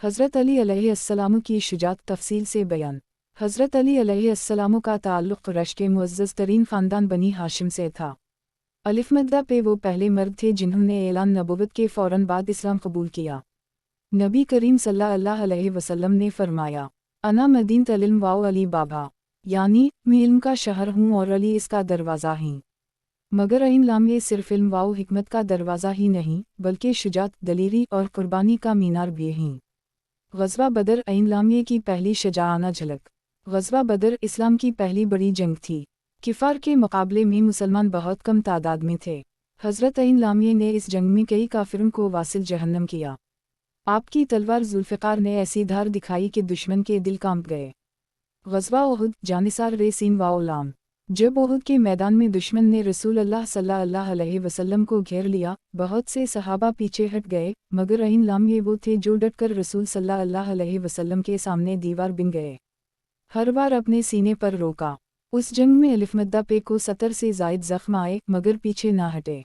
हज़रत अली अलैहिस्सलाम की शुजाअत तफसील से बयान। हज़रत अली अलैहिस्सलाम का ताल्लुक़ कुरैश के मुअज़्ज़ज़ तरीन ख़ानदान बनी हाशिम से था। अलिफ़ पे वो पहले मर्द थे जिन्होंने ऐलान नबुव्वत के फ़ौरन बाद इस्लाम कबूल किया। नबी करीम सल्लल्लाहु अलैहि वसल्लम ने फरमाया, अना मदीनतुल इल्म व अली बाबा, यानी मैं इल्म का शहर हूँ और अली इसका दरवाज़ा ही। मगर इन लामे सिर्फ़ इल्म व हिकमत का दरवाज़ा ही नहीं बल्कि शुजाअत, दलेरी और कुर्बानी का मीनार भी हैं। ग़ज़वा बदर ऐन लामे की पहली शजाआना झलक। ग़ज़वा बदर इस्लाम की पहली बड़ी जंग थी। किफ़ार के मुकाबले में मुसलमान बहुत कम तादाद में थे। हज़रत ऐन लामे ने इस जंग में कई काफिरों को वासिल जहन्नम किया। आपकी तलवार ज़ुल्फ़िकार ने ऐसी धार दिखाई कि दुश्मन के दिल कांप गए। ग़ज़वा उहुद, जानिसार रेसीन व उलाम। जब उहुद के मैदान में दुश्मन ने रसूल अल्लाह सल्लल्लाहु अलैहि वसल्लम को घेर लिया, बहुत से सहाबा पीछे हट गए, मगर ऐन लामे वो थे जो डटकर रसूल सल्लल्लाहु अलैहि वसल्लम के सामने दीवार बन गए। हर बार अपने सीने पर रोका। उस जंग में अलिफ़ पे को 70 से ज़ायद ज़ख्म आए मगर पीछे ना हटे।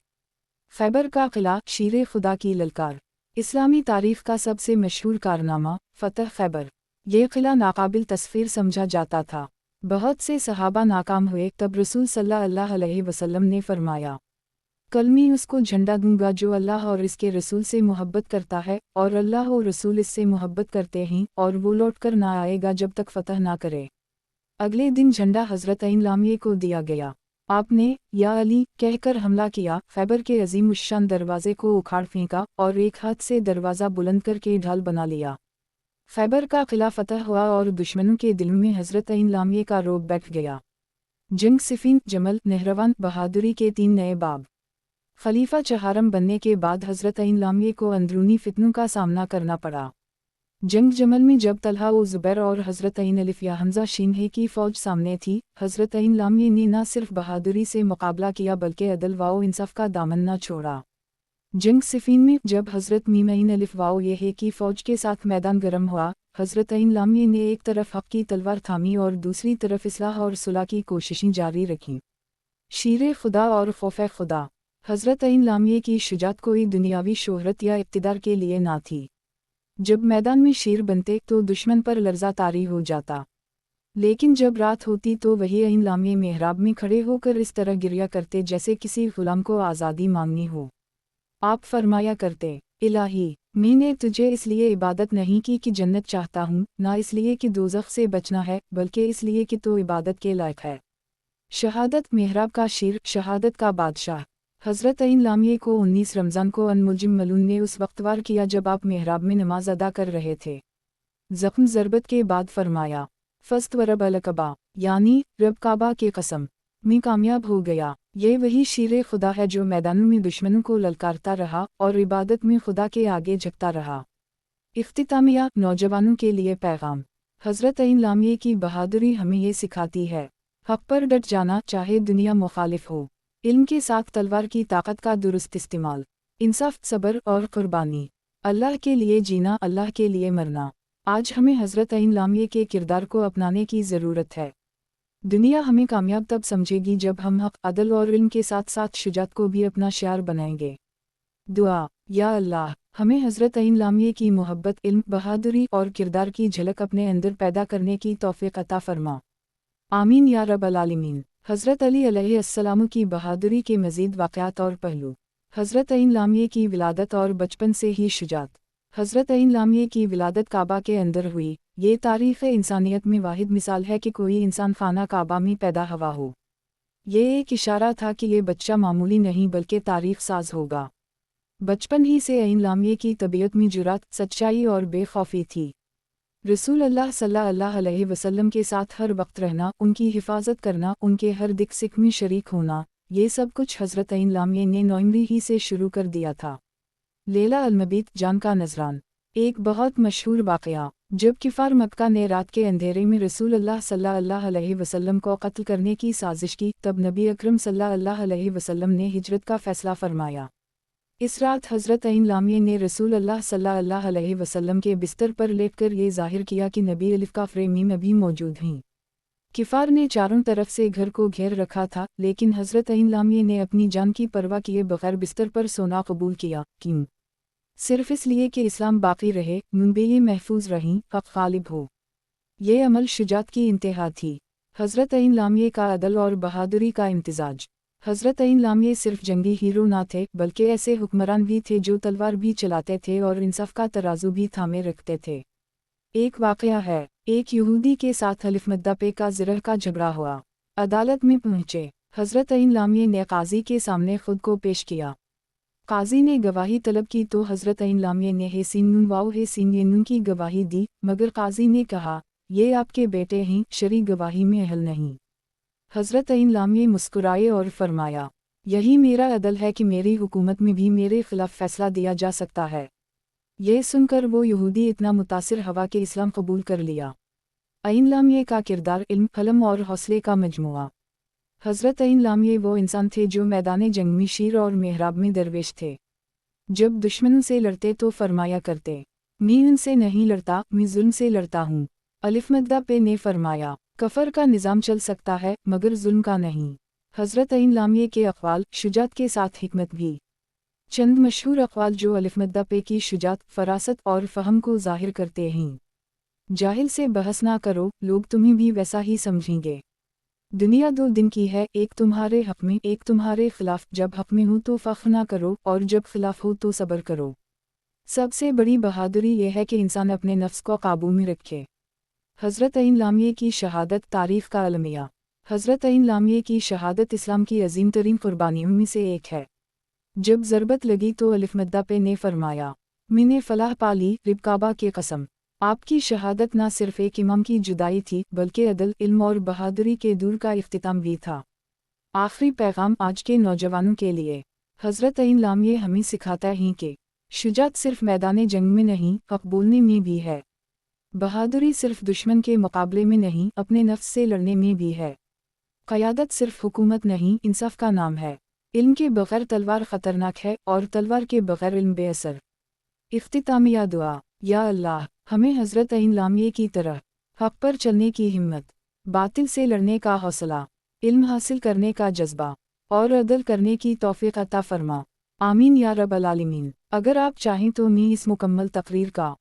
खैबर का किला, शीरे खुदा की ललकार। इस्लामी तारीख़ का सबसे मशहूर कारनामा फ़तह खैबर। ये किला नाकाबिल तस्वीर समझा जाता था। बहुत से सहाबा नाकाम हुए, तब रसूल सल्लल्लाहु अलैहि वसल्लम ने फरमाया, कल मैं उसको झंडा दूंगा जो अल्लाह और इसके रसूल से मोहब्बत करता है और अल्लाह और रसूल इससे मोहब्बत करते हैं, और वो लौट कर ना आएगा जब तक फ़तह ना करे। अगले दिन झंडा हज़रत ऐन लामे को दिया गया। आपने या अली कहकर हमला किया, खैबर के अज़ीमुश्शान दरवाज़े को उखाड़ फेंका और एक हाथ से दरवाज़ा बुलंद करके ढाल बना लिया। खैबर का किला फ़तह हुआ और दुश्मनों के दिल में हज़रत ऐन लामे का रोब बैठ गया। जंग सिफ़ीन, जमल, नहरवान, बहादुरी के 3 नए बाब। खलीफा चहारम बनने के बाद हज़रत ऐन लामे को अंदरूनी फितनों का सामना करना पड़ा। जंग जमल में जब तलहा व ज़ुबैर और हज़रत ऐन अलिफ़ या हमज़ा शिन्हे की फ़ौज सामने थी, हज़रत ऐन लामे ने न सिर्फ बहादुरी से मुकाबला किया बल्कि अदल व इंसाफ़ का दामन न छोड़ा। जंग सिफ़ीन में जब हज़रत मीम ऐन अलिफ़ वाओ ये की फ़ौज के साथ मैदान गर्म हुआ, हज़रत ऐन लामे ने एक तरफ हक़ की तलवार थामी और दूसरी तरफ इस्लाह और सुलह की कोशिशें जारी रखीं। शीरे खुदा और खौफ़े खुदा। हज़रत ऐन लामे की शुजाअत कोई दुनियावी शोहरत या इक़्तिदार के लिए ना थी। जब मैदान में शेर बनते तो दुश्मन पर लर्ज़ा तारी हो जाता, लेकिन जब रात होती तो वही ऐन लामे मेहराब में खड़े होकर इस तरह गिरिया करते जैसे किसी ग़ुलाम को आज़ादी मांगनी हो। आप फरमाया करते, इलाही, मैंने तुझे इसलिए इबादत नहीं की कि जन्नत चाहता हूँ, ना इसलिए कि दोज़ख से बचना है, बल्कि इसलिए कि तो इबादत के लायक है। शहादत, मेहराब का शेर, शहादत का बादशाह। हज़रत ऐन लामे को 19 रमज़ान को अन-मुलजिम मलून ने उस वक्त वार किया जब आप मेहराब में नमाज अदा कर रहे थे। ज़ख्म ज़रबत के बाद फरमाया, फ़स्त व रब अल-कबा, यानी रब काबा की कसम, मैं कामयाब हो गया। ये वही शीरे खुदा है जो मैदानों में दुश्मनों को ललकारता रहा और इबादत में खुदा के आगे झुकता रहा। इख्तितामिया, नौजवानों के लिए पैगाम। हज़रत ऐन लामे की बहादुरी हमें ये सिखाती है, हक़ पर डट जाना चाहे दुनिया मुखालिफ हो। इल्म के साथ तलवार की ताकत का दुरुस्त इस्तेमाल। इंसाफ, सब्र और कुर्बानी। अल्लाह के लिए जीना, अल्लाह के लिए मरना। आज हमें हज़रत ऐन लामे के किरदार को अपनाने की ज़रूरत है। दुनिया हमें कामयाब तब समझेगी जब हम हक़, अदल और इल्म के साथ साथ शुजाअत को भी अपना शियार बनाएंगे। दुआ, या अल्लाह, हमें हज़रत ऐन लामे की मोहब्बत, इल्म, बहादुरी और किरदार की झलक अपने अंदर पैदा करने की तौफ़ीक़ अता फ़रमा। आमीन या रब्बल आलमीन। हज़रत अली अलैहिस्सलाम की बहादुरी के मज़ीद वाक़यात और पहलू। हज़रत ऐन लामे की विलादत और बचपन से ही शुजाअत। हज़रत ऐन लामे की विलादत काबा के अंदर हुई। ये तारीख़ इंसानियत में वाहिद मिसाल है कि कोई इंसान खाना काबा में पैदा हुआ हो। ये एक इशारा था कि ये बच्चा मामूली नहीं बल्कि तारीख़ साज होगा। बचपन ही से ऐन लामे की तबीयत में जुरात, सच्चाई और बेखौफी थी। रसूल अल्लाह सल्लल्लाहु अलैहि वसल्लम के साथ हर वक्त रहना, उनकी हिफाजत करना, उनके हर दिक सिक में शरीक होना, ये सब कुछ हज़रत ऐन लामे ने नौइमरी ही से शुरू कर दिया था। लैला अल-मबीत, जान का नज़रान। एक बहुत मशहूर वाक़या, जब किफ़ार मक्का ने रात के अंधेरे में रसूल अल्लाह सल्लल्लाहु अलैहि वसल्लम को कत्ल करने की साजिश की, तब नबी अकरम सल्लल्लाहु अलैहि वसल्लम ने हिजरत का फ़ैसला फ़रमाया। इस रात हज़रत ऐन लामे ने रसूल अल्लाह सल्लल्लाहु अलैहि वसल्लम के बिस्तर पर लेटकर ये ज़ाहिर किया कि नबी अलिफ़ का फ़्रेमी में भी मौजूद हैं। किफ़ार ने चारों तरफ से घर को घेर रखा था, लेकिन हज़रत ऐन लामे ने अपनी जान की परवाह किए बग़ैर बिस्तर पर सोना कबूल किया। किम صرف اس لیے کہ اسلام باقی رہے، منبعیں محفوظ رہیں، حق غالب ہو۔ یہ عمل شجاعت کی انتہا تھی۔ حضرت عین لامیہ کا عدل اور بہادری کا امتزاج۔ حضرت عین لامیہ صرف جنگی ہیرو نہ تھے بلکہ ایسے حکمران بھی تھے جو تلوار بھی چلاتے تھے اور انصاف کا ترازو بھی تھامے رکھتے تھے۔ ایک واقعہ ہے، ایک یہودی کے ساتھ الف مدہ پہ کا زرہ کا جھگڑا ہوا۔ عدالت میں پہنچے حضرت عین لامیہ نے قاضی کے سامنے خود کو پیش کیا۔ قاضی نے گواہی طلب کی تو حضرت عین لامیہ نے ہے سین نون واو ہے سین یہ نون کی گواہی دی، مگر قاضی نے کہا یہ آپ کے بیٹے ہیں، شرعی گواہی میں اہل نہیں۔ حضرت عین لامیہ مسکرائے اور فرمایا یہی میرا عدل ہے کہ میری حکومت میں بھی میرے خلاف فیصلہ دیا جا سکتا ہے۔ یہ سن کر وہ یہودی اتنا متاثر ہوا کہ اسلام قبول کر لیا۔ عین لامیہ کا کردار علم، حلم اور حوصلے کا مجموعہ۔ حضرت عین لامیہ وہ انسان تھے جو میدان جنگ میں شیر اور محراب میں درویش تھے۔ جب دشمنوں سے لڑتے تو فرمایا کرتے میں ان سے نہیں لڑتا، میں ظلم سے لڑتا ہوں۔ الف مدہ پہ نے فرمایا کفر کا نظام چل سکتا ہے مگر ظلم کا نہیں۔ حضرت عین لامیہ کے اقوال، شجاعت کے ساتھ حکمت بھی۔ چند مشہور اقوال جو الف مدہ پہ کی شجاعت، فراست اور فہم کو ظاہر کرتے ہیں۔ جاہل سے بحث نہ کرو، لوگ تمہیں بھی ویسا ہی سمجھیں گے۔ دنیا دو دن کی ہے، ایک تمہارے حق میں، ایک تمہارے خلاف۔ جب حق میں ہو تو فخر نہ کرو اور جب خلاف ہو تو صبر کرو۔ سب سے بڑی بہادری یہ ہے کہ انسان اپنے نفس کو قابو میں رکھے۔ حضرت عین لامیہ کی شہادت تاریخ کا المیہ۔ حضرت عین لامیہ کی شہادت اسلام کی عظیم ترین قربانیوں میں سے ایک ہے۔ جب ضربت لگی تو الف مدہ پہ نے فرمایا میں نے فلاح پا لی، رب کعبہ کی قسم۔ آپ کی شہادت نہ صرف ایک امام کی جدائی تھی بلکہ عدل، علم اور بہادری کے دور کا اختتام بھی تھا۔ آخری پیغام آج کے نوجوانوں کے لیے۔ حضرت عین لامیہ ہمیں سکھاتا ہے کہ شجاعت صرف میدان جنگ میں نہیں، حق بولنے میں بھی ہے۔ بہادری صرف دشمن کے مقابلے میں نہیں، اپنے نفس سے لڑنے میں بھی ہے۔ قیادت صرف حکومت نہیں، انصاف کا نام ہے۔ علم کے بغیر تلوار خطرناک ہے اور تلوار کے بغیر علم بے اثر۔ اختتامیہ دعا۔ یا اللہ، ہمیں حضرت عین لامیہ کی طرح حق پر چلنے کی ہمت، باطل سے لڑنے کا حوصلہ، علم حاصل کرنے کا جذبہ اور عدل کرنے کی توفیق عطا فرما۔ آمین یا رب العالمین۔ اگر آپ چاہیں تو میں اس مکمل تقریر کا